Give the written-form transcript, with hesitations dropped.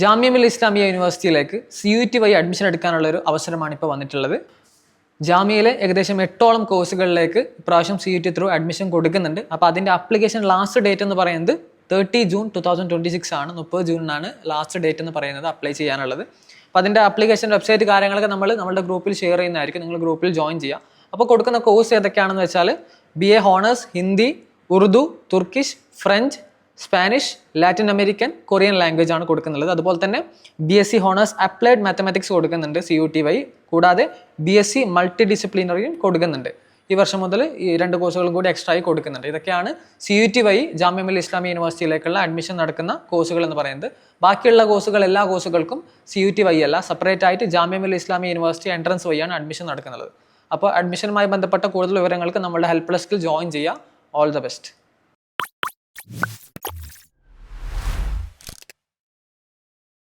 Jamia Millia Islamia യൂണിവേഴ്സിറ്റിയിലേക്ക് CUET വഴി admission എടുക്കാനുള്ള ഒരു അവസരമാണ് ഇപ്പോൾ വന്നിട്ടുള്ളത്. ജാമിയയിലെ ഏകദേശം 8ഓളം കോഴ്സുകളിലേക്ക് ഇപ്രാവശ്യം CUET ത്രൂ അഡ്മിഷൻ കൊടുക്കുന്നുണ്ട്. അപ്പോൾ അതിൻ്റെ ആപ്ലിക്കേഷൻ ലാസ്റ്റ് ഡേറ്റ് എന്ന് പറയുന്നത് 30 ജൂൺ 2026 ആണ്. 30 ജൂണിനാണ് ലാസ്റ്റ് ഡേറ്റ് എന്ന് പറയുന്നത് അപ്ലൈ ചെയ്യാനുള്ളത്. അപ്പോൾ അതിൻ്റെ ആപ്ലിക്കേഷൻ വെബ്സൈറ്റ് കാര്യങ്ങളൊക്കെ നമ്മുടെ ഗ്രൂപ്പിൽ ഷെയർ ചെയ്യുന്നതായിരിക്കും. നിങ്ങൾ ഗ്രൂപ്പിൽ ജോയിൻ ചെയ്യുക. അപ്പോൾ കൊടുക്കുന്ന കോഴ്സ് ഏതൊക്കെയാണെന്ന് വെച്ചാൽ BA honours Hindi, Urdu, Turkish, French, Spanish, Latin American, Korean language ആണ് കൊടുക്കുന്നത്. അതുപോലെ തന്നെ BSc ഹോണേഴ്സ് അപ്ലൈഡ് മാത്തമാറ്റിക്സ് കൊടുക്കുന്നുണ്ട് CUET വഴി. കൂടാതെ BSc മൾട്ടി ഡിസിപ്ലിനറിയും കൊടുക്കുന്നുണ്ട്. ഈ വർഷം മുതൽ ഈ 2 കോഴ്സുകളും കൂടി എക്സ്ട്രാ ആയി കൊടുക്കുന്നുണ്ട്. ഇതൊക്കെയാണ് CUET വഴി ജാമിയ മിൽ ഇസ്ലാമിയ യൂണിവേഴ്സിറ്റിയിലേക്കുള്ള അഡ്മിഷൻ നടക്കുന്ന കോഴ്സുകൾ എന്ന് പറയുന്നത്. ബാക്കിയുള്ള കോഴ്സുകൾ എല്ലാ കോഴ്സുകൾക്കും CUET വഴി അല്ല, സെപ്പറേറ്റ് ആയിട്ട് ജാമിയ മിൽ ഇസ്ലാമിയ യൂണിവേഴ്സിറ്റി എൻട്രൻസ് വഴിയാണ് അഡ്മിഷൻ നടക്കുന്നത്. അപ്പോൾ അഡ്മിഷനുമായി ബന്ധപ്പെട്ട കൂടുതൽ വിവരങ്ങൾക്ക് നമ്മുടെ ഹെൽപ്പ് ഡെസ്കിൽ ജോയിൻ ചെയ്യുക. All the best.